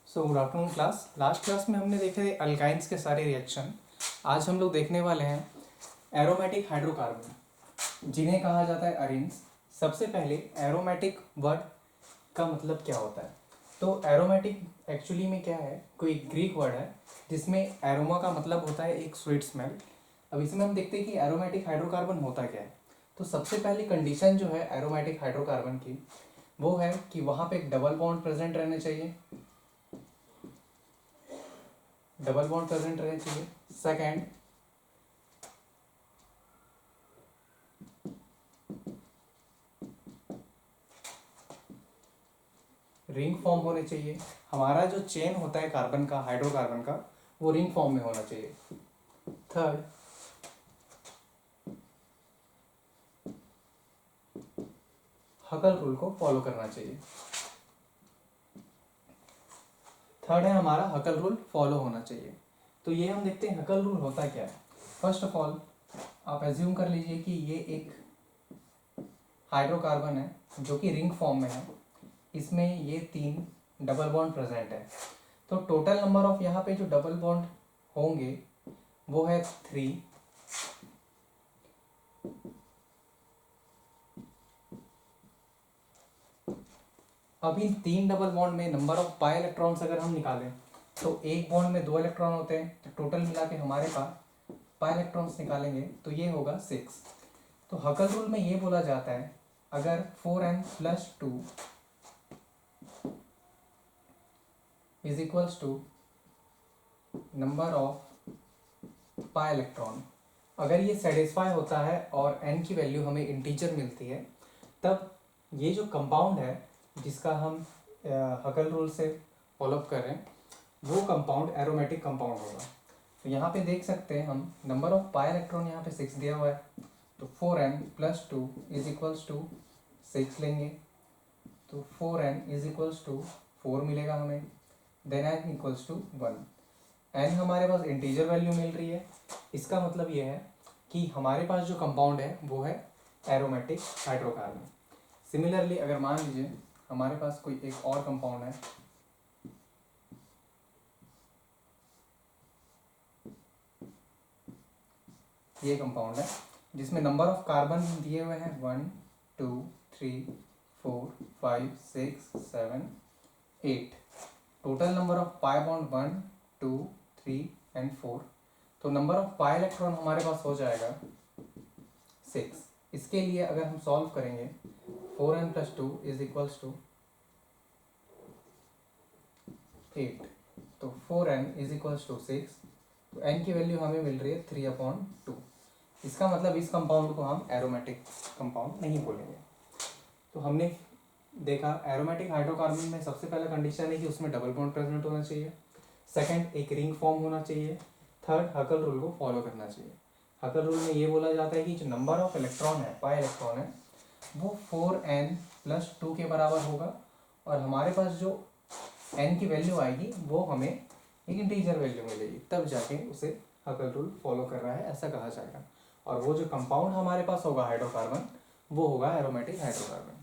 So good afternoon class. Last class में हमने देखे थे अल्काइंस के सारे रिएक्शन। आज हम लोग देखने वाले हैं एरोमेटिक हाइड्रोकार्बन, जिन्हें कहा जाता है अरीन्स। सबसे पहले एरोमेटिक वर्ड का मतलब क्या होता है। तो एरोमेटिक एक्चुअली में क्या है, कोई ग्रीक वर्ड है जिसमें एरोमा का मतलब होता है एक स्वीट स्मेल। अब इसमें हम देखते हैं कि एरोमेटिक हाइड्रोकार्बन होता क्या है। तो सबसे पहली कंडीशन जो है एरोमेटिक हाइड्रोकार्बन की, वो है कि वहाँ पे एक डबल बॉन्ड प्रेजेंट रहने चाहिए, डबल बॉन्ड प्रेजेंट रहने चाहिए। सेकेंड, रिंग फॉर्म होने चाहिए। हमारा जो चेन होता है कार्बन का, हाइड्रोकार्बन का, वो रिंग फॉर्म में होना चाहिए। थर्ड, हकल रूल को फॉलो करना चाहिए। थर्ड है हमारा हकल रूल फॉलो होना चाहिए। तो ये हम देखते हैं हकल रूल होता क्या है। फर्स्ट ऑफ ऑल आप एज्यूम कर लीजिए कि ये एक हाइड्रोकार्बन है जो कि रिंग फॉर्म में है। इसमें ये 3 डबल बॉन्ड प्रेजेंट है। तो टोटल नंबर ऑफ यहाँ पे जो डबल बॉन्ड होंगे वो है 3। अब इन 3 डबल बॉन्ड में नंबर ऑफ पाई इलेक्ट्रॉन्स अगर हम निकालें तो एक बॉन्ड में 2 इलेक्ट्रॉन होते हैं, तो टोटल मिला के हमारे पास पाई इलेक्ट्रॉन्स निकालेंगे तो ये होगा 6। तो हकल रूल में ये बोला जाता है अगर 4n+2 is equals to number of pi electron, अगर ये सेटिस्फाई होता है और n की वैल्यू हमें इंटीजर मिलती है, तब ये जो कंपाउंड है जिसका हम हकल रूल से फॉलोअप कर रहे हैं वो कंपाउंड एरोमेटिक कंपाउंड होगा। तो यहाँ पे देख सकते हैं हम नंबर ऑफ पाई इलेक्ट्रॉन यहाँ पे 6 दिया हुआ है, तो 4n+2 इज इक्वल्स टू 6 लेंगे तो 4n इज इक्वल्स टू 4 मिलेगा हमें, then n equals to 1। n हमारे पास इंटीजर वैल्यू मिल रही है। इसका मतलब ये है कि हमारे पास जो कंपाउंड है वो है एरोमेटिक हाइड्रोकार्बन। सिमिलरली अगर मान लीजिए हमारे पास कोई एक और कंपाउंड है, ये कंपाउंड है जिसमें नंबर ऑफ कार्बन दिए हुए हैं 1 2 3 4 5 6 7 8। Total number of pi bond 1 2 3 and 4। तो नंबर ऑफ पाई इलेक्ट्रॉन हमारे पास हो जाएगा 6। इसके लिए अगर हम सॉल्व करेंगे 4n+2 इज इक्वल्स टू 8, तो 4n इज इक्वल्स टू 6। तो n की वैल्यू हमें मिल रही है 3/2। इसका मतलब इस कंपाउंड को हम एरोमेटिक कंपाउंड नहीं बोलेंगे। तो हमने देखा एरोमेटिक हाइड्रोकार्बन में सबसे पहला कंडीशन है कि उसमें डबल बॉन्ड प्रेजेंट होना चाहिए। सेकंड, एक रिंग फॉर्म होना चाहिए। थर्ड, हकल रूल को फॉलो करना चाहिए। हकल रूल में ये बोला जाता है कि जो नंबर ऑफ इलेक्ट्रॉन है, पाई इलेक्ट्रॉन है, वो 4n+2 के बराबर होगा और हमारे पास जो n की वैल्यू आएगी वो हमें एक इंटीजर वैल्यू मिलेगी, तब जाके उसे हकल रूल फॉलो कर रहा है ऐसा कहा जाएगा। और वो जो कंपाउंड हमारे पास होगा हाइड्रोकार्बन, वो होगा एरोमेटिक हाइड्रोकार्बन।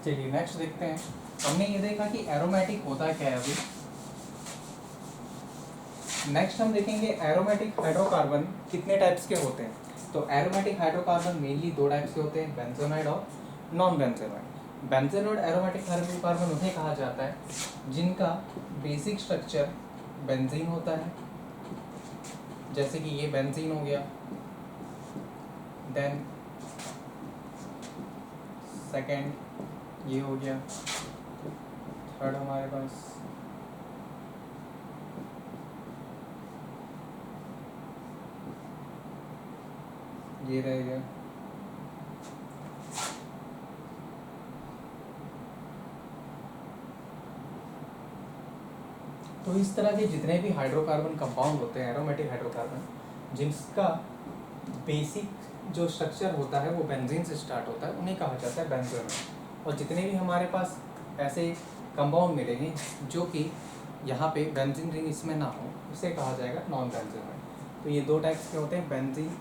चलिए नेक्स्ट देखते हैं। हमने ये देखा कि एरोमेटिक होता क्या है अभी। नेक्स्ट हम देखेंगे एरोमेटिक हाइड्रोकार्बन कितने टाइप्स के होते हैं। तो एरोमेटिक हाइड्रोकार्बन मेनली दो टाइप्स के होते हैं, बेंजोनाइड और non benzenoid. Benzenoid aromatic hydrocarbon उन्हें कहा जाता है जिनका बेसिक स्ट्रक्चर बेंजीन होता है, जैसे कि ये बेंजीन हो गया। देन सेकेंड ये हो गया। थर्ड हमारे पास ये रहेगा। तो इस तरह के जितने भी हाइड्रोकार्बन कंपाउंड होते हैं एरोमेटिक हाइड्रोकार्बन, जिसका बेसिक जो स्ट्रक्चर होता है वो बेंजीन से स्टार्ट होता है, उन्हें कहा जाता है बेंजोनाइड। और जितने भी हमारे पास ऐसे कंपाउंड मिलेंगे जो कि यहाँ पे बेंजीन रिंग इसमें ना हो, उसे कहा जाएगा नॉन बेंजोनाइड। तो ये दो टाइप्स के होते हैं, बेंजीन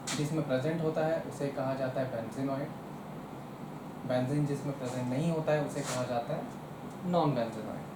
जिसमें प्रेजेंट होता है उसे कहा जाता है बेंजीनॉइड, बेंजीन जिसमें प्रेजेंट नहीं होता है उसे कहा जाता है नॉन बेंजीनॉइड।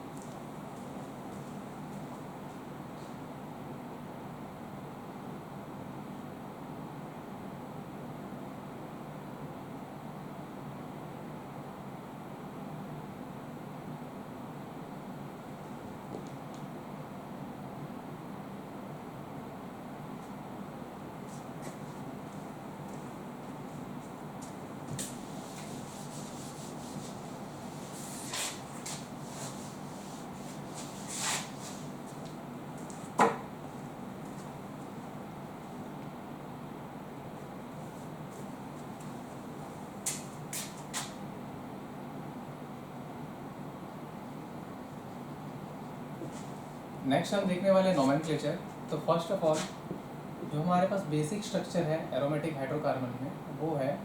नेक्स्ट हम देखने वाले नोमेनक्लेचर। तो फर्स्ट ऑफ ऑल जो हमारे पास बेसिक स्ट्रक्चर है एरोमेटिक हाइड्रोकार्बन में वो है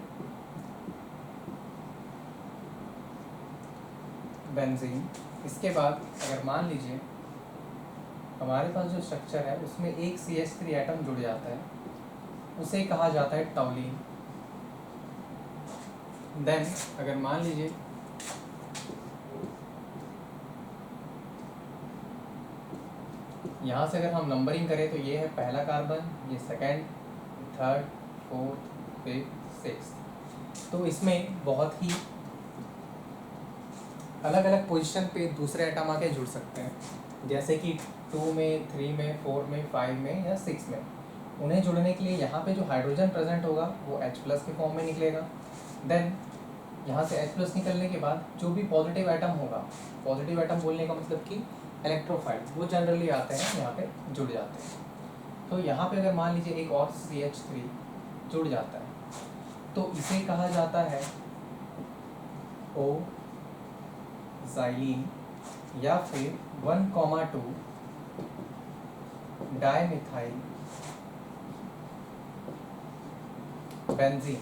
बेंजीन। इसके बाद अगर मान लीजिए हमारे पास जो स्ट्रक्चर है उसमें एक CH3 एटम जुड़ जाता है, उसे कहा जाता है टॉलिन। देन अगर मान लीजिए यहाँ से अगर हम नंबरिंग करें तो ये है पहला कार्बन, ये second, third, fourth, fifth, sixth. तो इसमें बहुत ही अलग अलग पोजीशन पे दूसरे एटम आके जुड़ सकते हैं, जैसे कि 2 में, 3 में, 4 में, 5 में या 6 में। उन्हें जुड़ने के लिए यहाँ पे जो हाइड्रोजन प्रेजेंट होगा वो H+ के फॉर्म में निकलेगा। देन यहाँ से H+ निकलने के बाद जो भी पॉजिटिव एटम होगा, पॉजिटिव एटम बोलने का मतलब कि इलेक्ट्रोफाइल, वो जनरली आते हैं यहाँ पे जुड़ जाते हैं। तो यहाँ पे अगर मान लीजिए एक और CH3 जुड़ जाता है तो इसे कहा जाता है O ज़ाइलीन या फिर 1,2 डाइमिथाइल बेंजीन।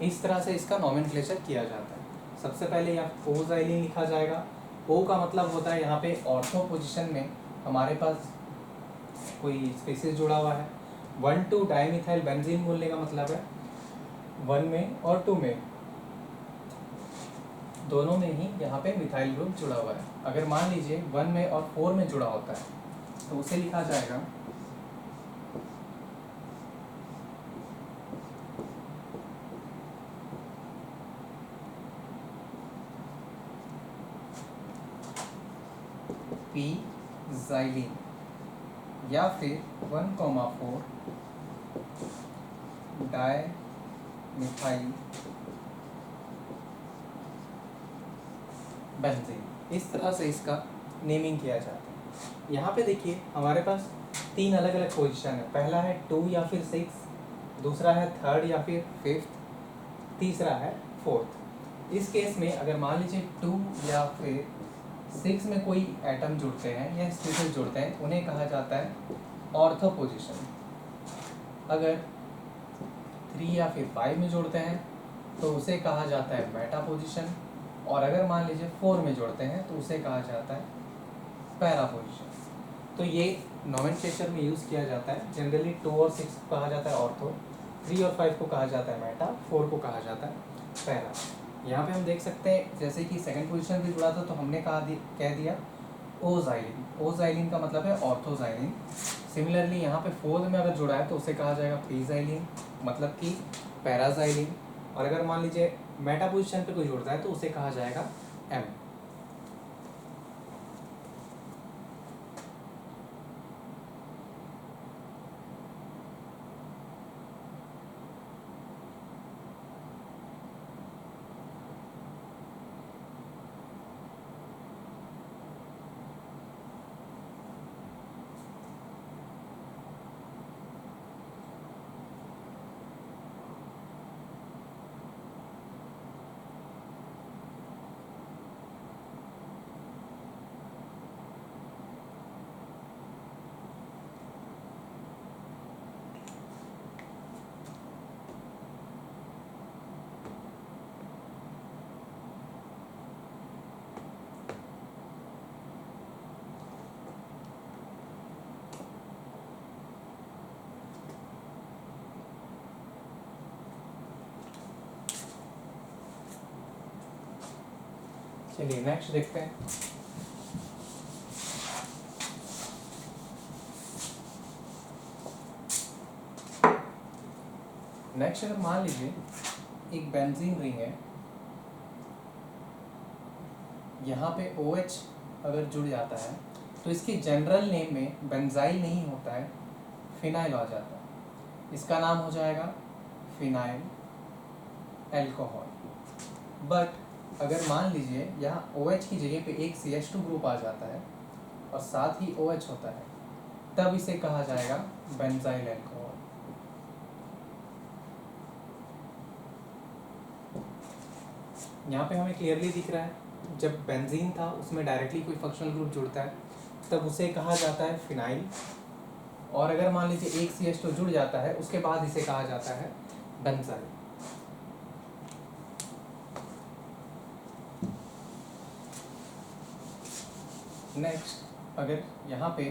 इस तरह से इसका नोमेनक्लेचर किया जाता है। सबसे पहले यहाँ O ज़ाइलीन लिखा जाएगा। O का मतलब होता है यहाँ पे ऑर्थो पोजीशन में हमारे पास कोई स्पीसीज जुड़ा हुआ है। 1,2 डाइमिथाइल बेंजीन बोलने का मतलब है 1 में और 2 में, दोनों में ही यहाँ पे मिथाइल ग्रुप जुड़ा हुआ है। अगर मान लीजिए 1 में और 4 में जुड़ा होता है तो उसे लिखा जाएगा P ज़ाइलीन या फिर 1,4 डाइमिथाइल बेंजीन। इस तरह से इसका नेमिंग किया जाता है। यहाँ पे देखिए हमारे पास 3 अलग अलग पोजीशन है। पहला है 2 या फिर 6, दूसरा है 3rd या फिर 5th, तीसरा है 4th। इस केस में अगर मान लीजिए 2 या फिर 6 में कोई एटम जुड़ते हैं या स्पीसीज जुड़ते हैं, उन्हें कहा जाता है ऑर्थो पोजीशन। अगर 3 या फिर 5 में जुड़ते हैं तो उसे कहा जाता है मेटा पोजीशन। और अगर मान लीजिए 4 में जोड़ते हैं तो उसे कहा जाता है पैरा पोजीशन। तो ये नोमेनक्लेचर में यूज़ किया जाता है। जनरली 2 और 6 को कहा जाता है ऑर्थो, 3 और 5 को कहा जाता है मेटा, 4 को कहा जाता है पैरा। यहाँ पे हम देख सकते हैं जैसे कि सेकंड पोजीशन पे जुड़ा था तो हमने कह दिया ओजाइलिन। ओजाइलिन का मतलब है ऑर्थोजाइलिन। सिमिलरली यहाँ पे फोर्थ में अगर जुड़ा है तो उसे कहा जाएगा पीजाइलिन, मतलब कि पैराजाइलिन। और अगर मान लीजिए मेटा पोजीशन पे कोई जुड़ता है तो उसे कहा जाएगा एम। चलिए नेक्स्ट देखते हैं। नेक्स्ट अगर मान लीजिए एक बेंजीन रिंग है, यहाँ पे OH अगर जुड़ जाता है तो इसके जनरल नेम में बेंजाइल नहीं होता है, फिनाइल आ जाता है। इसका नाम हो जाएगा फिनाइल एल्कोहल। बट अगर मान लीजिए यहाँ OH की जगह पे एक CH2 ग्रुप आ जाता है और साथ ही OH होता है, तब इसे कहा जाएगा बेंजाइल एल्कोहल। यहाँ पे हमें क्लियरली दिख रहा है जब बेंजीन था उसमें डायरेक्टली कोई फंक्शनल ग्रुप जुड़ता है तब उसे कहा जाता है फिनाइल। और अगर मान लीजिए एक CH2 जुड़ जाता है उसके बाद इसे कहा जाता है बेंजाइल। नेक्स्ट अगर यहाँ पे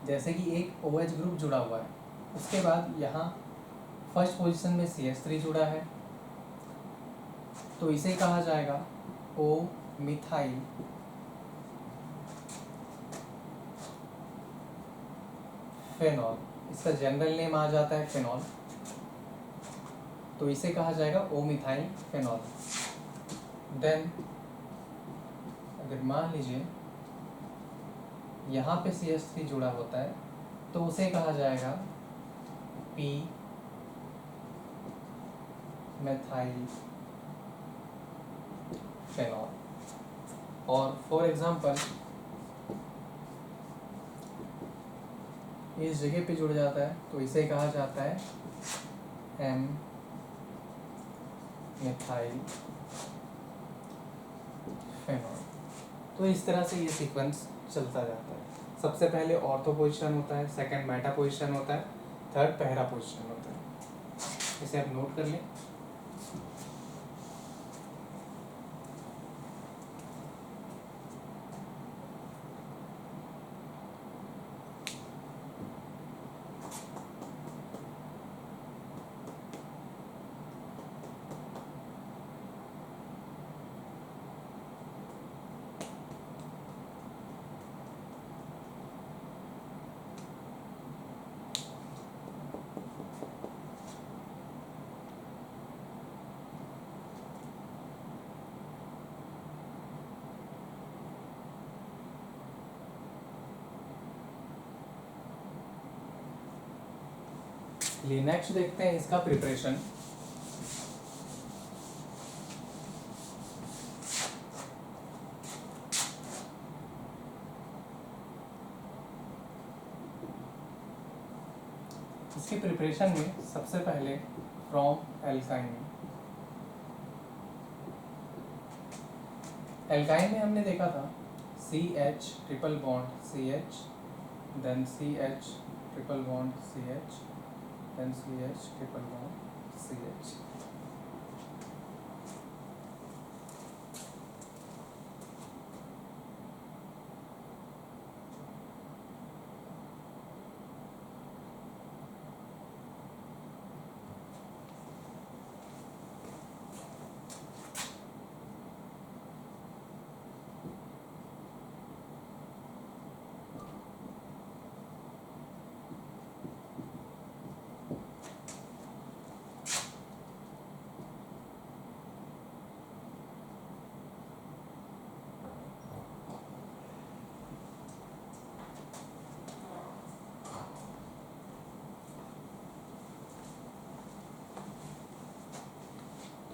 जैसे कि एक OH ग्रुप जुड़ा हुआ है, उसके बाद यहाँ फर्स्ट पोजीशन में CH3 जुड़ा है तो इसे कहा जाएगा O मिथाइल फेनॉल। इसका जनरल नेम आ जाता है फेनॉल, तो इसे कहा जाएगा O मिथाइल फेनॉल। देन अगर मान लीजिए यहाँ पे CH3 जुड़ा होता है तो उसे कहा जाएगा P मेथाइल फेनॉल। और फॉर एग्जांपल इस जगह पे जुड़ जाता है तो इसे कहा जाता है M मिथाइल फेनॉल। तो इस तरह से ये सीक्वेंस चलता जाता है। सबसे पहले ऑर्थो पोजीशन होता है, सेकंड मेटा पोजीशन होता है, थर्ड पैरा पोजीशन होता है। इसे आप नोट कर लें। चलिए नेक्स्ट देखते हैं इसका प्रिपरेशन। इसकी प्रिपरेशन में सबसे पहले फ्रॉम एल्काइन। एल्काइन में हमने देखा था CH triple bond CH, then CH triple bond CH, then CH triple bond CH।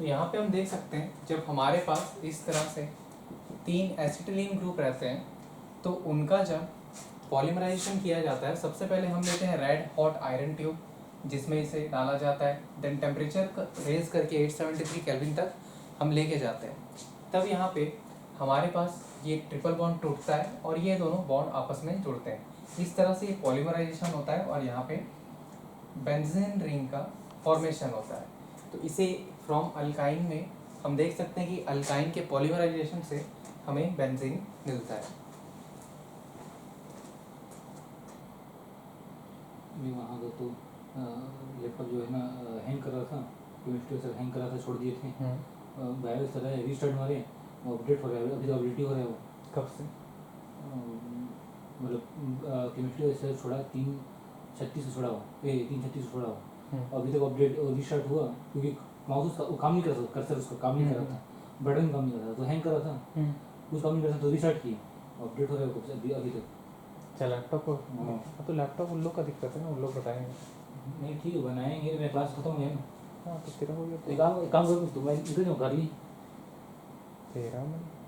तो यहाँ पे हम देख सकते हैं जब हमारे पास इस तरह से 3 एसिटिलीन ग्रुप रहते हैं तो उनका जब पॉलीमराइजेशन किया जाता है, सबसे पहले हम लेते हैं रेड हॉट आयरन ट्यूब जिसमें इसे डाला जाता है, देन टेम्परेचर रेज करके 873 केल्विन तक हम लेके जाते हैं। तब यहाँ पे हमारे पास ये ट्रिपल बॉन्ड टूटता है और ये दोनों बॉन्ड आपस में जुड़ते हैं। इस तरह से ये पॉलीमराइजेशन होता है और यहाँ पे बेंजीन रिंग का फॉर्मेशन होता है। तो इसे फ्रॉम अल्काइन में हम देख सकते हैं कि अल्काइन के पॉलीमराइजेशन से हमें बेंजीन मिलता है। मैं वहाँ का तो लैपटॉप जो है ना हैंग कर रहा था, केमिस्ट्री सर हैंग कर रहा था, छोड़ दिए थे। बायो सर है रीस्टार्ट मारे, वो अपडेट हो रहा है, अभी तो अपडेट ही हो रहा है वो। कब से? मतलब केमिस्ट्री सर छोड़ा 336 छोड़ा हुआ, 336 छोड़ा हुआ, अभी तक अपडेट रीस्टार्ट हुआ क्योंकि माउस उसका वो काम नहीं कर सकता, कर्सर उसका काम नहीं कर रहा था, बटन काम नहीं कर रहा था, तो हैंग कर रहा था, कुछ काम नहीं कर रहा था, तो रीस्टार्ट किया, अपडेट हो रहा है कब से, अभी तक। अच्छा लैपटॉप को, तो लैपटॉप उन लोग का दिक्कत है ना, उन लोग बताएंगे। नहीं ठीक है बनाएंगे, मेरा क्लास खत्म हो गया ना। हाँ तो तेरा हो गया। एक काम करो तो मैं इधर नहीं कर ली तेरा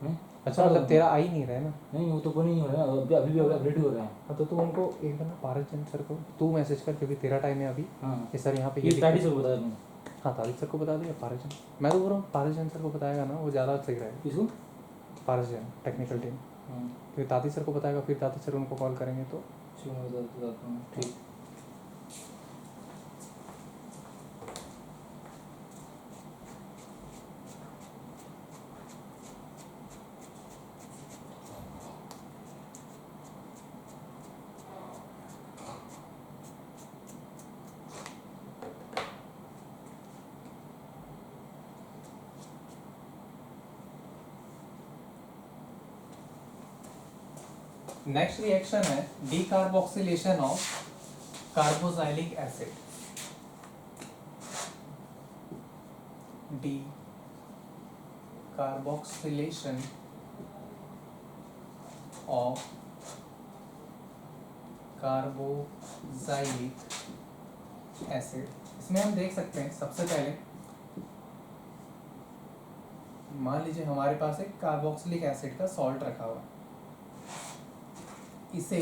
हैं। अच्छा मतलब तेरा आ ही नहीं रहा है ना? नहीं वो तो कोई नहीं हो रहा है, अभी भी अपडेट हो रहा है। हाँ तो तू उनको एक बार ना पारस जैन सर को तू मैसेज कर क्योंकि तेरा टाइम है अभी। हाँ ये सर यहाँ पे ये स्टार्ट सर बता दूँ। हाँ तारिक सर को बता दिया, पारस जैन मैं तो बोल रहा हूँ पारस जैन सर को बताएगा ना वो ज़्यादा सही रहेगा। किसको? Paras Jain technical team. हाँ फिर ताती सर को बताएगा, फिर ताती सर उनको कॉल करेंगे तो बताता हूँ। ठीक। नेक्स्ट रिएक्शन है decarboxylation of carboxylic acid. Decarboxylation of carboxylic acid. इसमें हम देख सकते हैं सबसे पहले मान लीजिए हमारे पास एक कार्बोक्सिलिक एसिड का सॉल्ट रखा हुआ है, इसे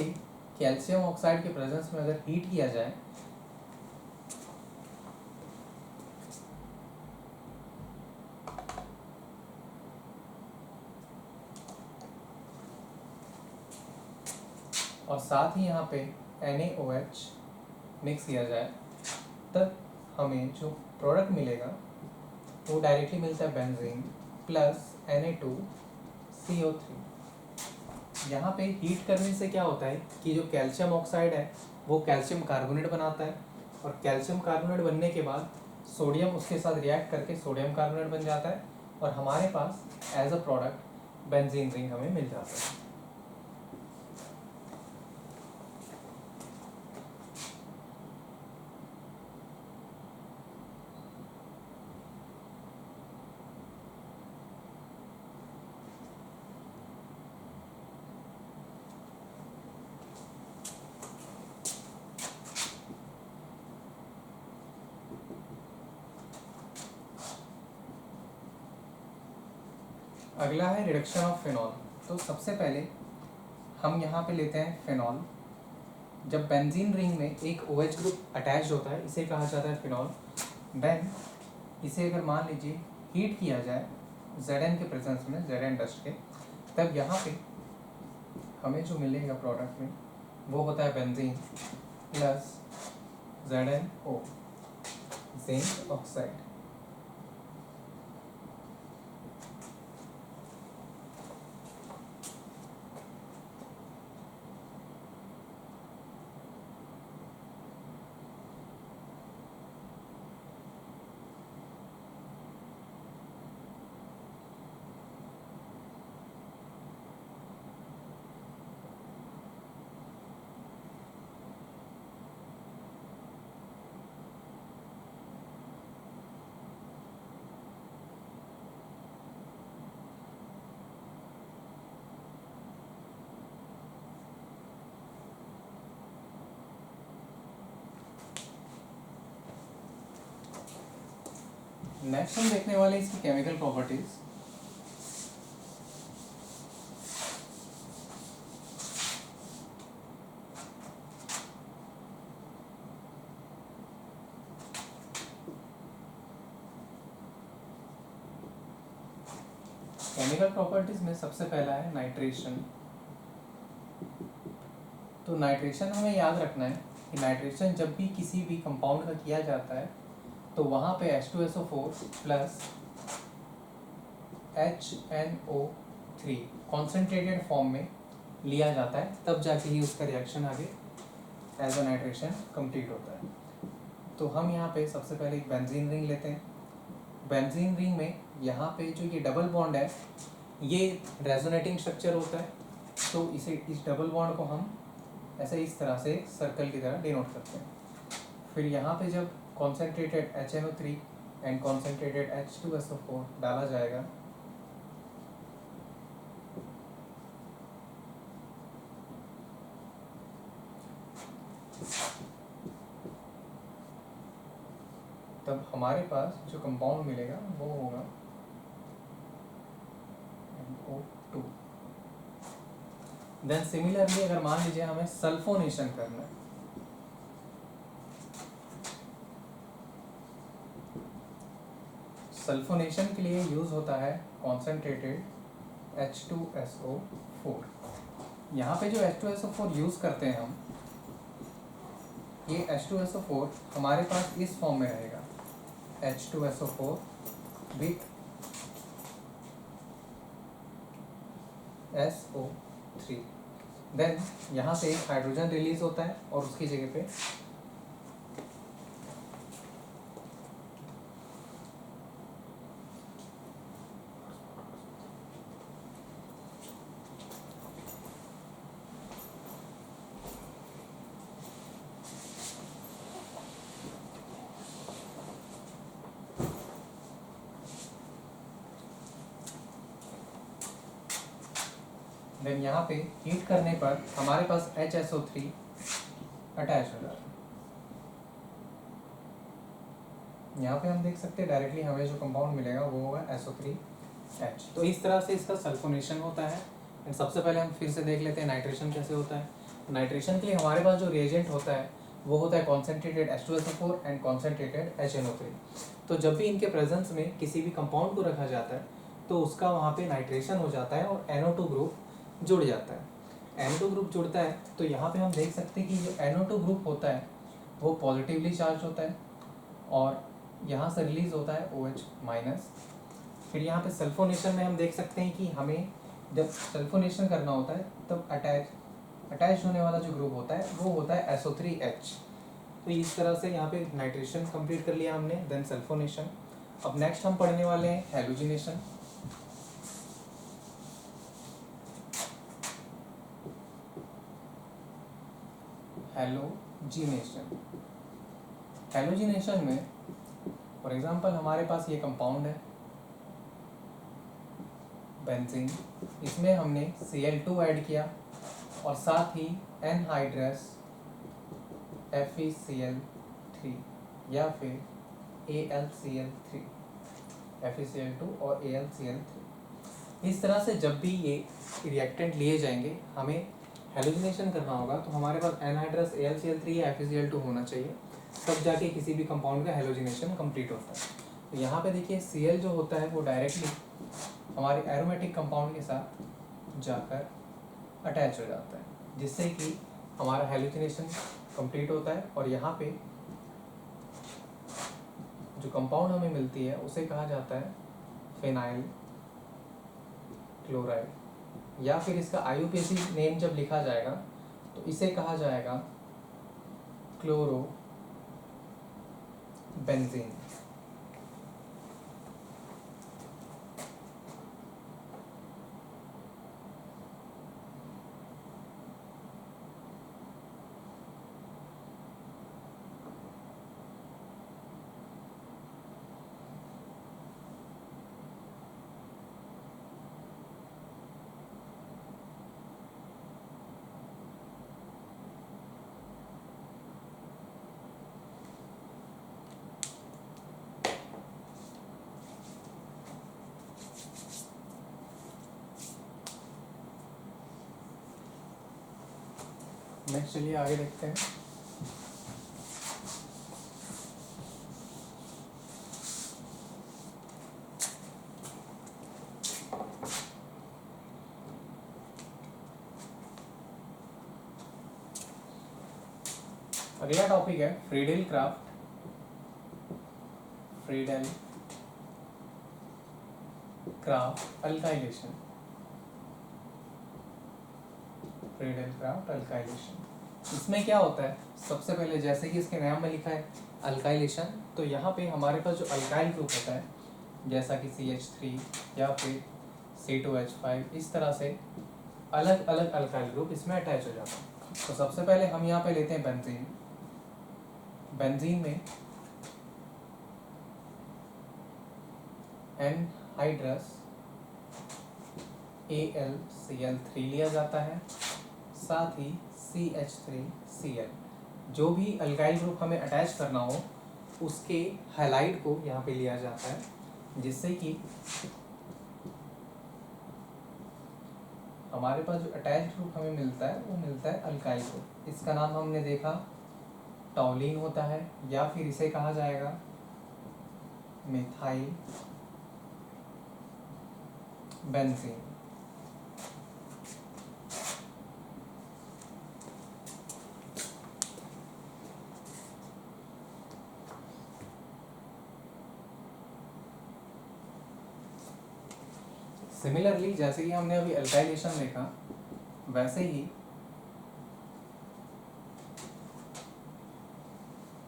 कैल्शियम ऑक्साइड के प्रेजेंस में अगर हीट किया जाए और साथ ही यहाँ पे NaOH मिक्स किया जाए तब हमें जो प्रोडक्ट मिलेगा वो डायरेक्टली मिलता है बेंजीन प्लस Na2CO3। यहाँ पे हीट करने से क्या होता है कि जो कैल्शियम ऑक्साइड है वो कैल्शियम कार्बोनेट बनाता है और कैल्शियम कार्बोनेट बनने के बाद सोडियम उसके साथ रिएक्ट करके सोडियम कार्बोनेट बन जाता है और हमारे पास as a product benzene ring हमें मिल जाता है। अगला है रिडक्शन ऑफ फिनॉल। तो सबसे पहले हम यहाँ पे लेते हैं फिनॉल। जब बेंजीन रिंग में एक OH ग्रुप अटैच होता है इसे कहा जाता है फिनॉल। देन इसे अगर मान लीजिए हीट किया जाए Zn के प्रेजेंस में, Zn डस्ट के, तब यहाँ पे हमें जो मिलेगा प्रोडक्ट में वो होता है benzene plus ZnO zinc oxide. Next हम देखने वाले हैं इसकी केमिकल प्रॉपर्टीज। केमिकल प्रॉपर्टीज में सबसे पहला है नाइट्रेशन। तो नाइट्रेशन हमें याद रखना है कि नाइट्रेशन जब भी किसी भी कंपाउंड का किया जाता है तो वहाँ पे H2SO4 plus HNO3 concentrated form में लिया जाता है, तब जाके ही उसका रिएक्शन आगे एज अ नाइट्रेशन कंप्लीट होता है। तो हम यहाँ पे सबसे पहले एक बेंजीन रिंग लेते हैं। बेंजीन रिंग में यहाँ पे जो ये डबल बॉन्ड है ये रेजोनेटिंग स्ट्रक्चर होता है, तो इस डबल बॉन्ड को हम ऐसे इस तरह से सर्कल की तरह डिनोट करते हैं। फिर यहाँ पे जब concentrated HNO3 and concentrated H2SO4 डाला जाएगा तब हमारे पास जो कंपाउंड मिलेगा वो होगा NO2। देन सिमिलरली अगर मान लीजिए हमें सल्फोनेशन करना है, सल्फोनेशन के लिए यूज होता है कॉन्सेंट्रेटेड H2SO4। यहाँ पे जो H2SO4 यूज करते हैं हम, ये H2SO4 हमारे पास इस फॉर्म में रहेगा H2SO4 विथ SO3। देन यहाँ से एक हाइड्रोजन रिलीज होता है और उसकी जगह पे देन यहाँ पे हीट करने पर हमारे पास HSO3 अटैच हो जाता है। यहाँ पे हम देख सकते हैं डायरेक्टली हमें जो कंपाउंड मिलेगा वो होगा SO3H। तो इस तरह से इसका सल्फोनेशन होता है। एंड सबसे पहले हम फिर से देख लेते हैं नाइट्रेशन कैसे होता है। नाइट्रेशन के लिए हमारे पास जो रिएजेंट होता है वो होता है concentrated H2SO4 and concentrated HNO3। तो जब भी इनके प्रेजेंस में किसी भी कंपाउंड को रखा जाता है तो उसका वहाँ पे नाइट्रेशन हो जाता है और NO2 ग्रुप जुड़ जाता है। NO2 ग्रुप जुड़ता है तो यहाँ पे हम देख सकते हैं कि जो NO2 ग्रुप होता है वो पॉजिटिवली चार्ज होता है और यहाँ से रिलीज होता है OH-। फिर यहाँ पे सल्फोनेशन में हम देख सकते हैं कि हमें जब सल्फोनेशन करना होता है तब अटैच होने वाला जो ग्रुप होता है वो होता है SO3H। तो इस तरह से यहाँ पे नाइट्रेशन कंप्लीट कर लिया हमने, देन सल्फोनेशन। अब नेक्स्ट हम पढ़ने वाले हैं हैलोजिनेशन। हैलोजिनेशन में फॉर एग्जांपल हमारे पास ये कंपाउंड है बेंजीन, इसमें हमने Cl2 ऐड किया और साथ ही एनहाइड्रस FeCl3 या फिर AlCl3, FeCl2 और AlCl3। इस तरह से जब भी ये रिएक्टेंट लिए जाएंगे हमें हैलोजिनेशन करना होगा तो हमारे पास एनहाइड्रस AlCl3 या FeCl2 होना चाहिए, तब जाके किसी भी कंपाउंड का हैलोजिनेशन कंप्लीट होता है। तो यहाँ पे देखिए Cl जो होता है वो डायरेक्टली हमारे एरोमेटिक कंपाउंड के साथ जाकर अटैच हो जाता है, जिससे कि हमारा हैलोजिनेशन कंप्लीट होता है। और यहाँ पे जो कंपाउंड हमें मिलती है उसे कहा जाता है फिनाइल क्लोराइड, या फिर इसका IUPAC नेम जब लिखा जाएगा तो इसे कहा जाएगा क्लोरो बेंजीन। नेक्स्ट चलिए आगे देखते हैं। अगला टॉपिक है Friedel craft. Friedel craft alkylation. Friedel craft alkylation, इसमें क्या होता है? सबसे पहले जैसे कि इसके नाम में लिखा है अल्काइलेशन, तो यहाँ पे हमारे पास जो अल्काइल ग्रुप होता है जैसा कि CH3 या फिर C2H5, इस तरह से अलग अलग अल्काइल ग्रुप इसमें अटैच हो जाता है। तो सबसे पहले हम यहाँ पे लेते हैं बेंजीन। बेंजीन में एनहाइड्रस AlCl3 लिया जाता है, साथ ही CH3Cl। जो भी अल्काइल ग्रुप हमें अटैच करना हो उसके हैलाइड को यहाँ पे लिया जाता है, जिससे कि हमारे पास जो अटैच ग्रुप हमें मिलता है वो मिलता है अल्काइल ग्रुप। इसका नाम हमने देखा टॉलिन होता है, या फिर इसे कहा जाएगा मिथाइल बेंजीन। सिमिलरली जैसे कि हमने अभी अल्काइलेशन देखा, वैसे ही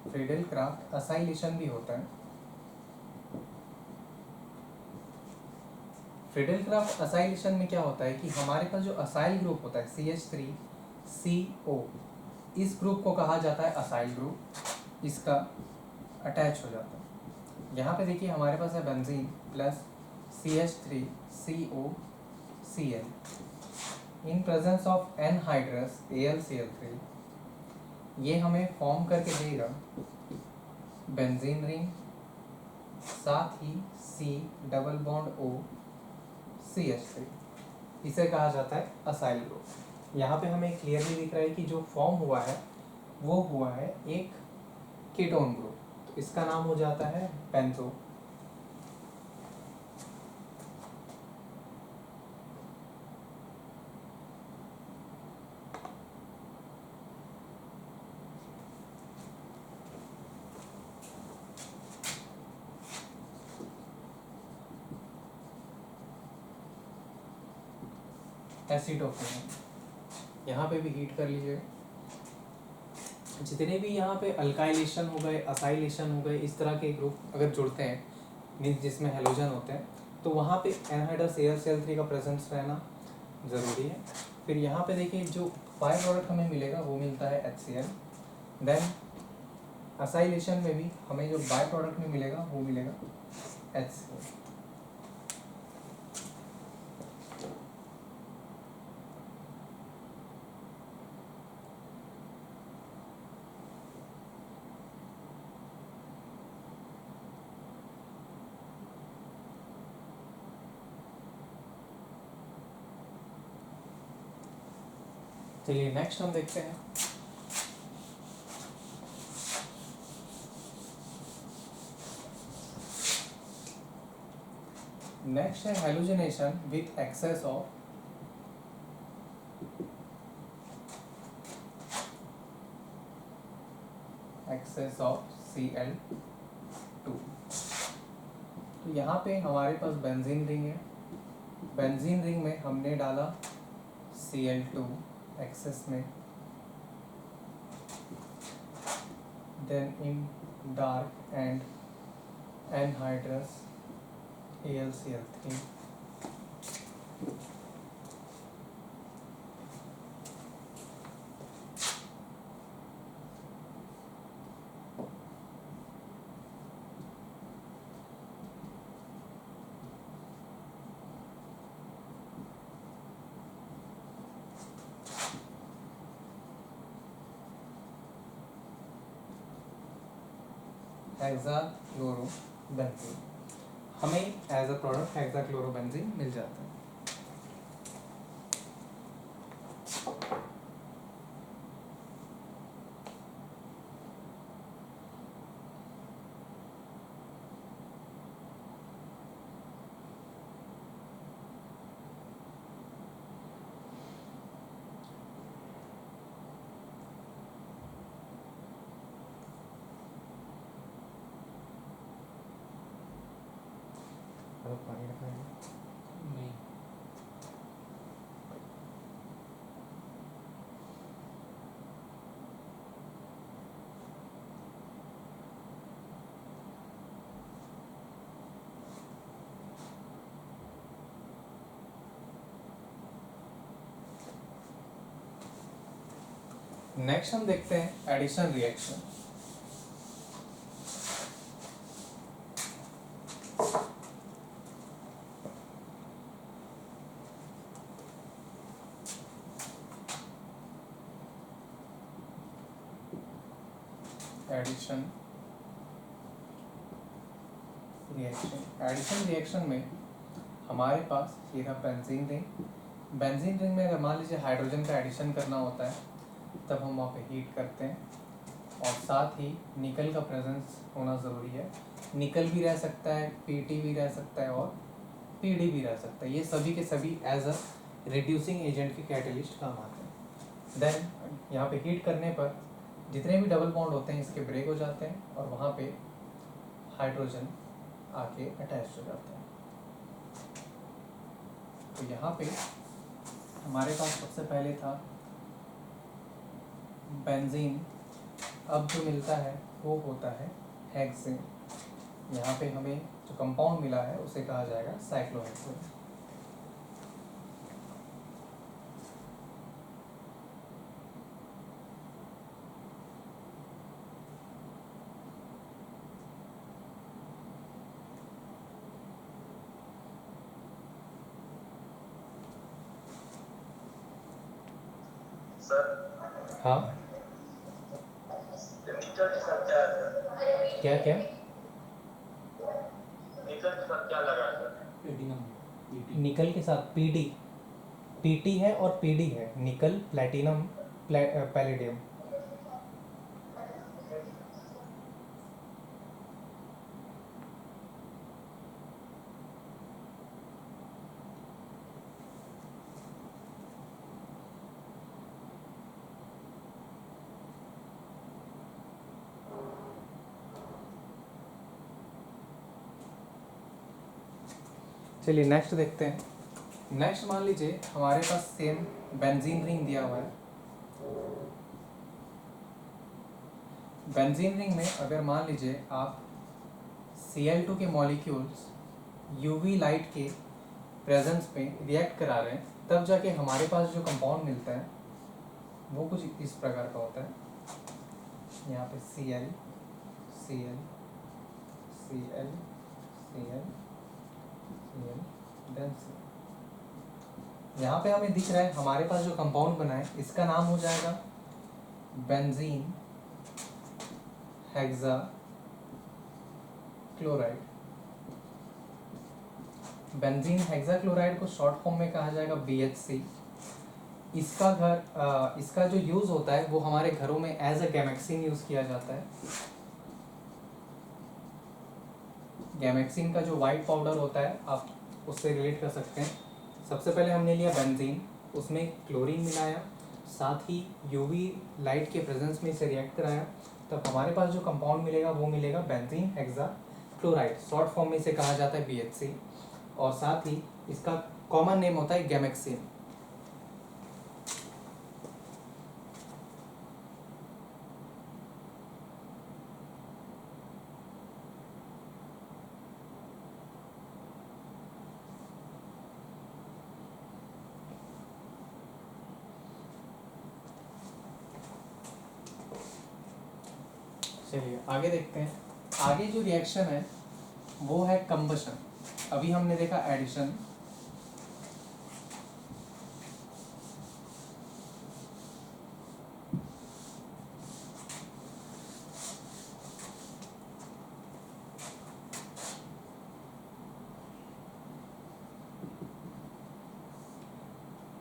फ्रीडेल क्राफ्ट असाइलेशन भी होता है। फ्रीडेल क्राफ्ट असाइलेशन में क्या होता है कि हमारे पास जो असाइल ग्रुप होता है CH3CO, इस ग्रुप को कहा जाता है असाइल ग्रुप, इसका अटैच हो जाता है। यहाँ पे देखिए हमारे पास है benzene plus CH3COCl in presence of anhydrous AlCl3। ये हमें फॉर्म करके देगा बेंजीन रिंग, साथ ही C double bond O CH3। इसे कहा जाता है असाइल ग्रुप। यहाँ पे हमें क्लियरली दिख रहा है कि जो फॉर्म हुआ है वो हुआ है एक कीटोन ग्रुप, तो इसका नाम हो जाता है बेंजो। एसिटोफिन यहाँ पे भी हीट कर लीजिए। जितने भी यहाँ पे अल्काइलेशन हो गए, असाइलेशन हो गए, इस तरह के ग्रुप अगर जुड़ते हैं मीन्स जिसमें हेलोजन होते हैं, तो वहाँ पे एनहाइड्रस AlCl3 का प्रेजेंस रहना ज़रूरी है। फिर यहाँ पे देखिए जो बाय प्रोडक्ट हमें मिलेगा वो मिलता है HCl। देन असाइलेशन में भी हमें जो बाय प्रोडक्ट में मिलेगा वो मिलेगा HCl। चलिए नेक्स्ट हम देखते हैं नेक्स्ट है halogenation with access of Cl2। तो यहाँ पे हमारे पास बेंजीन रिंग है, बेंजीन रिंग में हमने डाला Cl2 एक्सेस में, then in dark and anhydrous AlCl3। Hexachlorobenzene, हमें एज अ प्रोडक्ट हेक्साक्लोरोबेंजीन मिल जाता है। पानी रखा है। नहीं नेक्स्ट हम देखते हैं एडिशन रिएक्शन। एडिशन रिएक्शन में हमारे पास ये रहा बेंजीन रिंग। बेंजीन रिंग में अगर मान लीजिए हाइड्रोजन का एडिशन करना होता है तब हम वहाँ पे हीट करते हैं, और साथ ही निकल का प्रेजेंस होना ज़रूरी है। निकल भी रह सकता है, पीटी भी रह सकता है और पीडी भी रह सकता है। ये सभी के सभी एज अ रिड्यूसिंग एजेंट के कैटलिस्ट काम आते हैं। देन यहाँ पे हीट करने पर जितने भी डबल बॉन्ड होते हैं इसके ब्रेक हो जाते हैं और वहाँ पे हाइड्रोजन आके अटैच हो जाते हैं। तो यहाँ पे हमारे पास सबसे पहले था बेंजीन, अब जो मिलता है वो होता है हेक्सेन। यहाँ पे हमें जो कंपाउंड मिला है उसे कहा जाएगा साइक्लोहेक्सेन। हाँ क्या क्या प्लेटिनम निकल के साथ पीडी, पीटी है और पीडी है, निकल प्लेटिनम पैलेडियम। चलिए नेक्स्ट देखते हैं। नेक्स्ट मान लीजिए हमारे पास सेम बेंजीन रिंग दिया हुआ है। बेंजीन रिंग में अगर मान लीजिए आप Cl2 के मॉलिक्यूल्स यूवी लाइट के प्रेजेंस में रिएक्ट करा रहे हैं, तब जाके हमारे पास जो कंपाउंड मिलता है वो कुछ इस प्रकार का होता है। यहाँ पे Cl, Cl, Cl, Cl, Cl, यहाँ पे हमें दिख रहा है हमारे पास जो कंपाउंड बना है इसका नाम हो जाएगा benzene hexa chloride. Benzene hexa chloride को शॉर्ट फॉर्म में कहा जाएगा BHC। इसका जो यूज होता है वो हमारे घरों में एज अ गैमेक्सिन यूज किया जाता है। गैमेक्सिन का जो वाइट पाउडर होता है आप उससे रिलेट कर सकते हैं। सबसे पहले हमने लिया बेंजीन, उसमें क्लोरीन मिलाया, साथ ही यूवी लाइट के प्रेजेंस में इसे रिएक्ट कराया, तब हमारे पास जो कंपाउंड मिलेगा वो मिलेगा benzene hexa chloride. Short form में इसे कहा जाता है BHC, और साथ ही इसका कॉमन नेम होता है गैमेक्सिन। चलिए आगे देखते हैं। आगे जो रिएक्शन है वो है कंबशन। अभी हमने देखा एडिशन,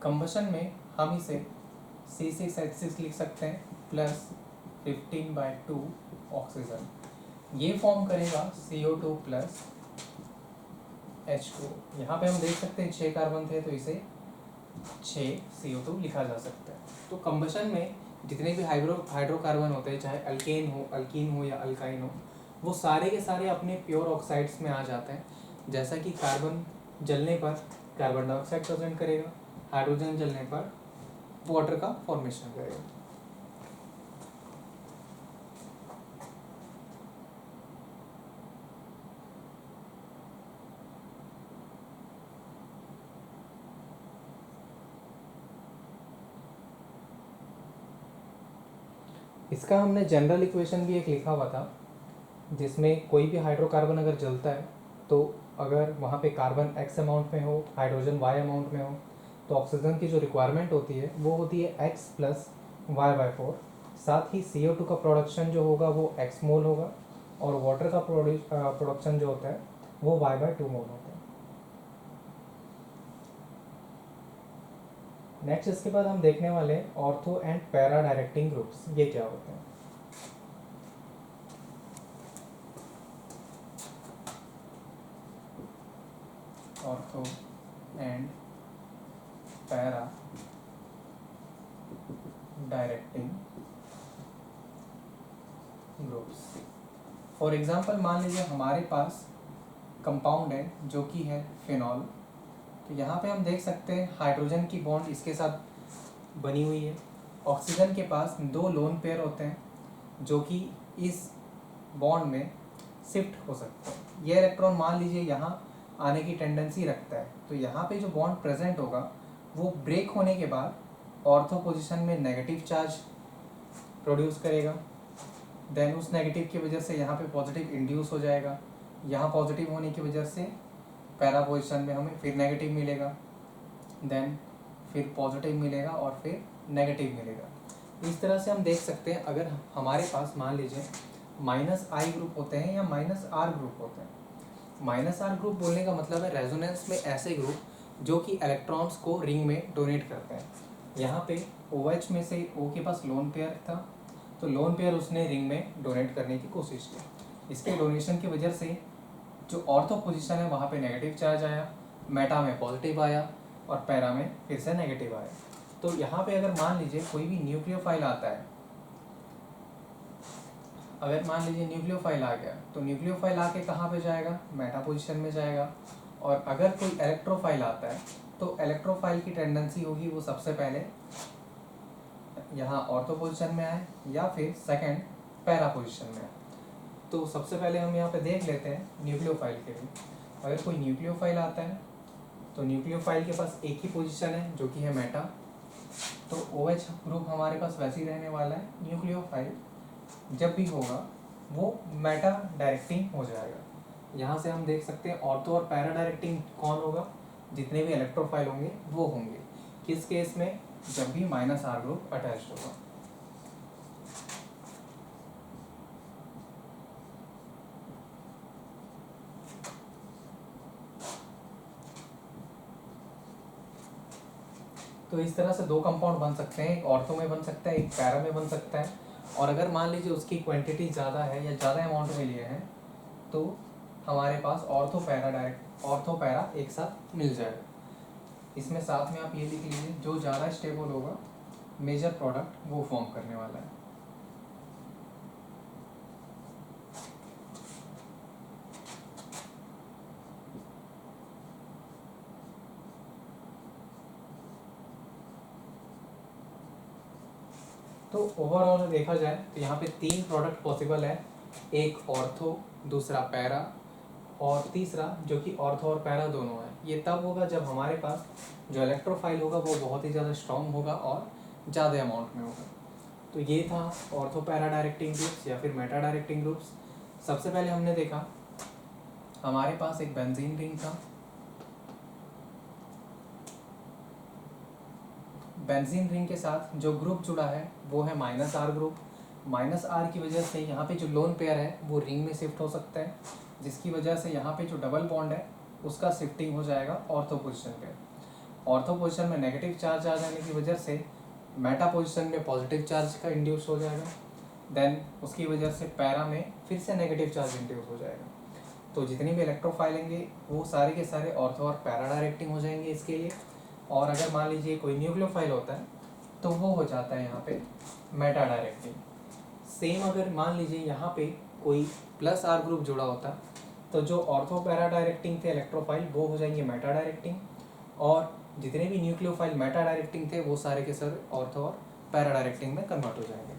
कंबशन में हम इसे C6H6 लिख सकते हैं प्लस 15/2 ऑक्सीजन। ये फॉर्म करेगा CO2 प्लस H2। यहाँ पे हम देख सकते हैं 6 कार्बन थे तो इसे 6 CO2 लिखा जा सकता है। तो कंबशन में जितने भी हाइड्रोकार्बन होते हैं, चाहे अल्कीन हो या अल्काइन हो, वो सारे के सारे अपने प्योर ऑक्साइड्स में आ जाते हैं। जैसा कि कार्बन जलने पर कार्बन डाइऑक्साइड प्रेजेंट करेगा, हाइड्रोजन जलने पर वाटर का फॉर्मेशन करेगा। इसका हमने जनरल इक्वेशन भी एक लिखा हुआ था, जिसमें कोई भी हाइड्रोकार्बन अगर जलता है तो अगर वहाँ पे कार्बन x अमाउंट में हो, हाइड्रोजन y अमाउंट में हो, तो ऑक्सीजन की जो रिक्वायरमेंट होती है वो होती है x प्लस y/4। साथ ही CO2 का प्रोडक्शन जो होगा वो x मोल होगा, और वाटर का प्रोडक्शन जो होता है वो y/2 मोल होता है। नेक्स्ट इसके बाद हम देखने वाले हैं ortho and para directing groups, ये क्या होते हैं। Ortho and para directing groups. For example मान लीजिए हमारे पास कंपाउंड है जो कि है फिनॉल। तो यहाँ पे हम देख सकते हैं हाइड्रोजन की बॉन्ड इसके साथ बनी हुई है। ऑक्सीजन के पास 2 लोन पेयर होते हैं जो कि इस बॉन्ड में शिफ्ट हो सकते हैं। ये इलेक्ट्रॉन मान लीजिए यहाँ आने की टेंडेंसी रखता है, तो यहाँ पे जो बॉन्ड प्रेजेंट होगा वो ब्रेक होने के बाद ऑर्थो पोजीशन में नेगेटिव चार्ज प्रोड्यूस करेगा। देन उस नेगेटिव की वजह से यहाँ पे पॉजिटिव इंड्यूस हो जाएगा। यहाँ पॉजिटिव होने की वजह से पैरा पोजीशन में हमें फिर नेगेटिव मिलेगा, देन फिर पॉजिटिव मिलेगा और फिर नेगेटिव मिलेगा। इस तरह से हम देख सकते हैं अगर हमारे पास मान लीजिए -I ग्रुप होते हैं या -R ग्रुप होते हैं। -R ग्रुप बोलने का मतलब है रेजोनेंस में ऐसे ग्रुप जो कि इलेक्ट्रॉन्स को रिंग में डोनेट करते हैं। यहाँ पे OH में से O के पास लोन पेयर था, तो लोन पेयर उसने रिंग में डोनेट करने की कोशिश की। इसके डोनेशन की वजह से जो ऑर्थो पोजीशन है वहाँ पे नेगेटिव चार्ज आया, मेटा में पॉजिटिव आया और पैरा में फिर से नेगेटिव आया। तो यहाँ पे अगर मान लीजिए कोई भी न्यूक्लियोफाइल आता है, अगर मान लीजिए न्यूक्लियोफाइल आ गया तो न्यूक्लियोफाइल आके कहाँ पे जाएगा, मेटा पोजीशन में जाएगा। और अगर कोई इलेक्ट्रोफाइल आता है तो इलेक्ट्रोफाइल की टेंडेंसी होगी वो सबसे पहले यहाँ ऑर्थो पोजीशन में आए या फिर सेकंड पैरा पोजीशन में आए। तो सबसे पहले हम यहाँ पे देख लेते हैं न्यूक्लियोफाइल के लिए। अगर कोई न्यूक्लियोफाइल आता है तो न्यूक्लियोफाइल के पास एक ही पोजीशन है जो कि है मेटा, तो OH ग्रुप हमारे पास वैसे ही रहने वाला है। न्यूक्लियोफाइल जब भी होगा वो मेटा डायरेक्टिंग हो जाएगा। यहाँ से हम देख सकते हैं ऑर्थो और पैरा डायरेक्टिंग कौन होगा, जितने भी इलेक्ट्रोफाइल होंगे वो होंगे। किस केस में, जब भी -R ग्रुप अटैच्ड होगा। तो इस तरह से 2 कंपाउंड बन सकते हैं, एक ऑर्थो में बन सकता है, एक पैरा में बन सकता है। और अगर मान लीजिए उसकी क्वांटिटी ज़्यादा है या ज़्यादा अमाउंट में लिए हैं तो हमारे पास ऑर्थो पैरा एक साथ मिल जाएगा। इसमें साथ में आप ये लिख लीजिए, जो ज़्यादा स्टेबल होगा मेजर प्रोडक्ट वो फॉर्म करने वाला है। तो ओवरऑल देखा जाए तो यहाँ पे 3 प्रोडक्ट पॉसिबल है, एक ऑर्थो, दूसरा पैरा और तीसरा जो कि ऑर्थो और पैरा दोनों है। ये तब होगा जब हमारे पास जो इलेक्ट्रोफाइल होगा वो बहुत ही ज़्यादा स्ट्रॉन्ग होगा और ज़्यादा अमाउंट में होगा। तो ये था ऑर्थो पैरा डायरेक्टिंग ग्रुप्स या फिर मेटा डायरेक्टिंग ग्रुप्स। सबसे पहले हमने देखा हमारे पास एक बेंजीन रिंग था। बेंजीन रिंग के साथ जो ग्रुप जुड़ा है वो है -R ग्रुप। -R की वजह से यहाँ पे जो लोन पेयर है वो रिंग में शिफ्ट हो सकता है, जिसकी वजह से यहाँ पे जो डबल बॉन्ड है उसका शिफ्टिंग हो जाएगा ऑर्थो पोजीशन पे। ऑर्थो पोजीशन में नेगेटिव चार्ज आ जाने की वजह से मेटा पोजीशन में पॉजिटिव चार्ज का इंड्यूस हो जाएगा। देन उसकी वजह से पैरा में फिर से नेगेटिव चार्ज इंड्यूस हो जाएगा। तो जितनी भी इलेक्ट्रोफाइल होंगे वो सारे के सारे ऑर्थो और पैरा डायरेक्टिंग हो जाएंगे इसके लिए। और अगर मान लीजिए कोई न्यूक्लियोफाइल होता है तो वो हो जाता है यहाँ पे मेटा डायरेक्टिंग। सेम अगर मान लीजिए यहाँ पे कोई +R ग्रुप जुड़ा होता तो जो ऑर्थो पैरा डायरेक्टिंग थे इलेक्ट्रोफाइल वो हो जाएंगे मेटा डायरेक्टिंग, और जितने भी न्यूक्लियोफाइल मेटा डायरेक्टिंग थे वो सारे के सारे ऑर्थो और पैरा डायरेक्टिंग में कन्वर्ट हो जाएंगे।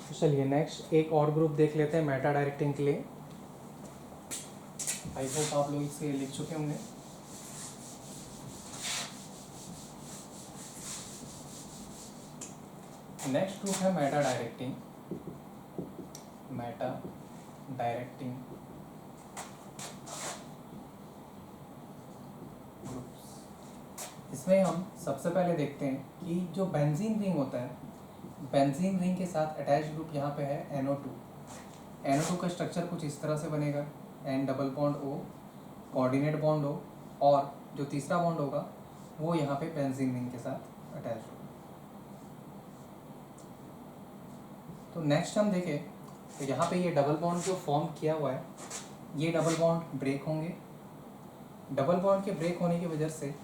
तो चलिए नेक्स्ट एक और ग्रुप देख लेते हैं मेटा डायरेक्टिंग के लिए। आई होप आप लोग इसे लिख चुके होंगे। नेक्स्ट ग्रुप है Meta directing. Meta directing groups, इसमें हम सबसे पहले देखते हैं कि जो बेंजीन रिंग होता है, बेंजीन रिंग के साथ अटैच ग्रुप यहाँ पे है NO2। NO2 का स्ट्रक्चर कुछ इस तरह से बनेगा, N double bond O, coordinate bond हो, और जो तीसरा बॉन्ड होगा वो यहाँ पे बेंजीन रिंग के साथ अटैच होगा। तो नेक्स्ट हम देखें तो यहाँ पे ये डबल बॉन्ड जो फॉर्म किया हुआ है, ये डबल बॉन्ड ब्रेक होंगे। डबल बॉन्ड के ब्रेक होने की वजह से,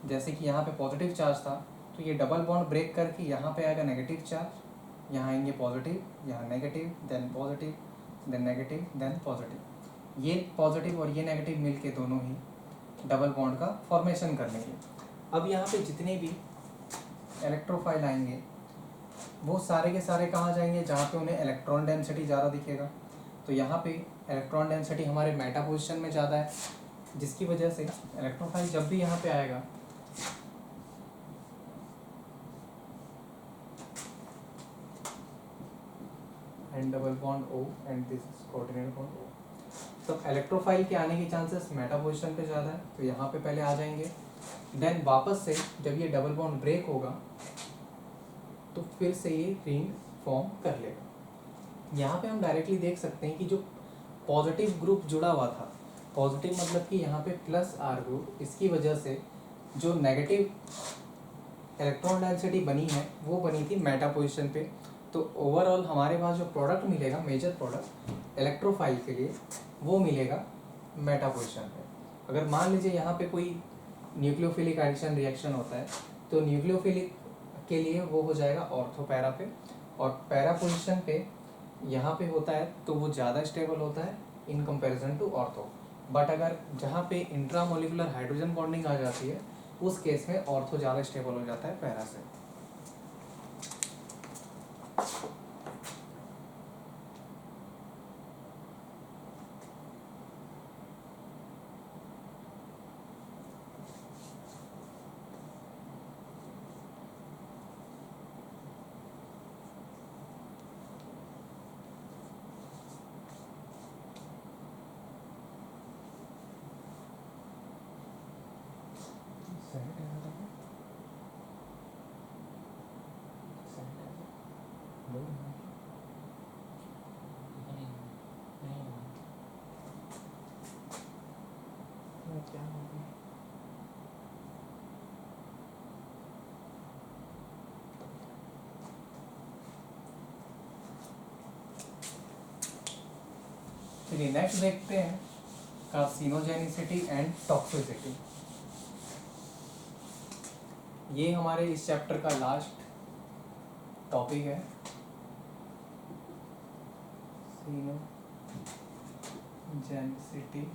जैसे कि यहाँ पे पॉजिटिव चार्ज था, तो ये डबल बॉन्ड ब्रेक करके यहाँ पे आएगा नेगेटिव चार्ज, यहाँ आएंगे पॉजिटिव, यहाँ negative, then positive, then negative, then positive. ये पॉजिटिव और ये नेगेटिव मिलके दोनों ही डबल बॉन्ड का फॉर्मेशन कर लेंगे। अब यहाँ पे जितने भी इलेक्ट्रोफाइल आएंगे वो सारे के सारे कहाँ जाएंगे, जहाँ पे उन्हें इलेक्ट्रॉन डेंसिटी ज़्यादा दिखेगा। तो यहाँ पे इलेक्ट्रॉन डेंसिटी हमारे मेटा पोजीशन में ज़्यादा है, जिसकी वजह से इलेक्ट्रोफाइल जब भी यहाँ पे आएगा and double bond O and this is coordinate bond O, तो इलेक्ट्रोफाइल के आने के चांसेस मेटा पोजीशन पे ज़्यादा है, तो यहाँ पे पहले आ जाएंगे। देन वापस से जब ये डबल बॉन्ड ब्रेक होगा तो फिर से ये रिंग फॉर्म कर लेगा। यहाँ पे हम डायरेक्टली देख सकते हैं कि जो पॉजिटिव ग्रुप जुड़ा हुआ था, पॉजिटिव मतलब कि यहाँ पे प्लस R ग्रुप, इसकी वजह से जो नेगेटिव इलेक्ट्रॉन डेंसिटी बनी है वो बनी थी मेटा पोजीशन पे। तो ओवरऑल हमारे पास जो प्रोडक्ट मिलेगा, मेजर प्रोडक्ट इलेक्ट्रोफाइल के लिए, वो मिलेगा मेटा पोजीशन पे। अगर मान लीजिए यहाँ पे कोई न्यूक्लियोफिलिक एडिशन रिएक्शन होता है तो न्यूक्लियोफिलिक के लिए वो हो जाएगा ऑर्थो पैरा पे, और पैरा पोजीशन पे यहाँ पे होता है तो वो ज़्यादा स्टेबल होता है in comparison to ortho. But अगर जहाँ पे इंट्रामोलिकुलर हाइड्रोजन बॉन्डिंग आ जाती है उस केस में ऑर्थो ज़्यादा स्टेबल हो जाता है पैरा से। चलिए नेक्स्ट देखते हैं कार्सिनोजेनिसिटी एंड टॉक्सिसिटी। ये हमारे इस चैप्टर का लास्ट टॉपिक है, कार्सिनोजेनिसिटी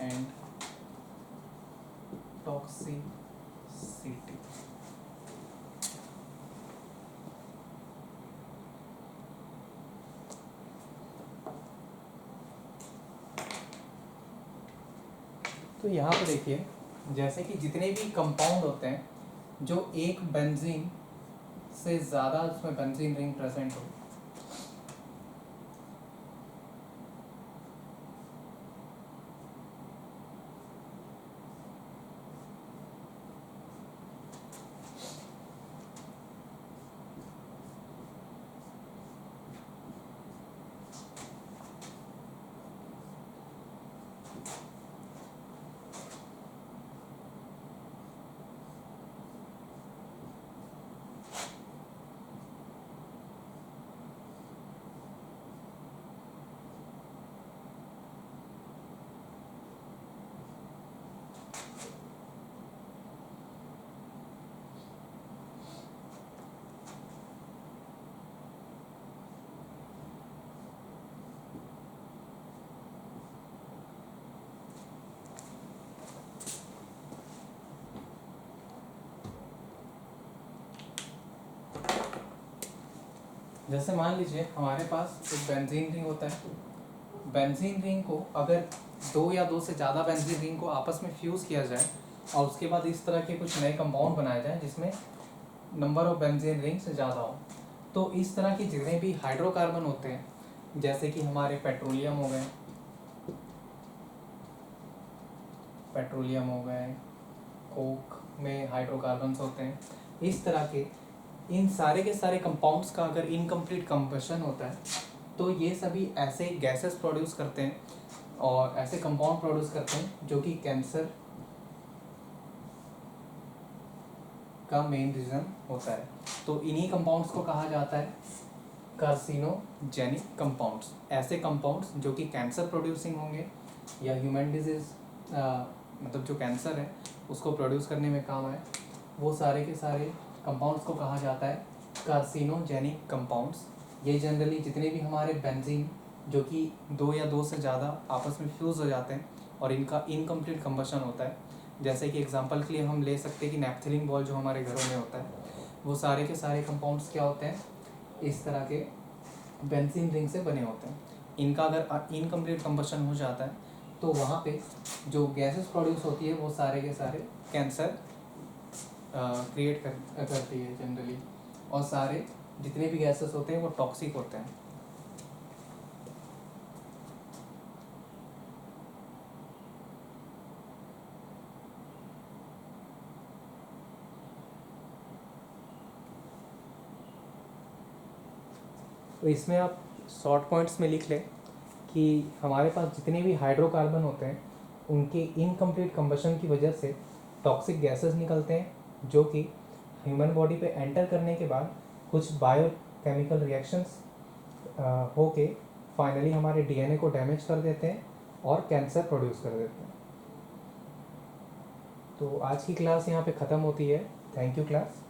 एंड टॉक्सिसिटी। तो यहाँ पर देखिए जैसे कि जितने भी कंपाउंड होते हैं जो एक बेंजीन से ज़्यादा उसमें बेंजीन रिंग प्रेजेंट हो, जैसे मान लीजिए हमारे पास एक बेंजीन रिंग होता है। बेंजीन रिंग को अगर दो या दो से ज़्यादा बेंजीन रिंग को आपस में फ्यूज़ किया जाए और उसके बाद इस तरह के कुछ नए कंपाउंड बनाए जाए जिसमें नंबर ऑफ बेंजीन रिंग से ज़्यादा हो, तो इस तरह के जितने भी हाइड्रोकार्बन होते हैं जैसे कि हमारे पेट्रोलियम हो गए, कोक में हाइड्रोकार्बन्स होते हैं, इस तरह के इन सारे के सारे कंपाउंड्स का अगर इनकम्प्लीट कंबशन होता है तो ये सभी ऐसे गैसेस प्रोड्यूस करते हैं और ऐसे कंपाउंड प्रोड्यूस करते हैं जो कि कैंसर का मेन रीज़न होता है। तो इन्हीं कंपाउंड्स को कहा जाता है कार्सिनोजेनिक कंपाउंड्स। ऐसे कंपाउंड्स जो कि कैंसर प्रोड्यूसिंग होंगे या ह्यूमन डिजीज़ मतलब जो कैंसर है उसको प्रोड्यूस करने में काम आए, वो सारे के सारे कंपाउंड्स को कहा जाता है कार्सिनोजेनिक कंपाउंड्स। ये जनरली जितने भी हमारे बेंजीन जो कि दो या दो से ज़्यादा आपस में फ्यूज़ हो जाते हैं और इनका इनकम्प्लीट कंबशन होता है, जैसे कि एग्जांपल के लिए हम ले सकते हैं कि नैप्थलीन बॉल जो हमारे घरों में होता है, वो सारे के सारे कंपाउंड्स क्या होते हैं, इस तरह के बेंजीन रिंग से बने होते हैं। इनका अगर इनकम्प्लीट कंबशन हो जाता है तो वहाँ पे जो गैसेस प्रोड्यूस होती है वो सारे के सारे कैंसर क्रिएट करती है जनरली, और सारे जितने भी गैसेस होते हैं वो टॉक्सिक होते हैं। तो इसमें आप शॉर्ट पॉइंट्स में लिख लें कि हमारे पास जितने भी हाइड्रोकार्बन होते हैं उनके इनकम्प्लीट कंबशन की वजह से टॉक्सिक गैसेस निकलते हैं जो कि ह्यूमन बॉडी पे एंटर करने के बाद कुछ बायोकेमिकल रिएक्शंस होके फाइनली हमारे डीएनए को डैमेज कर देते हैं और कैंसर प्रोड्यूस कर देते हैं। तो आज की क्लास यहाँ पे ख़त्म होती है। Thank you class.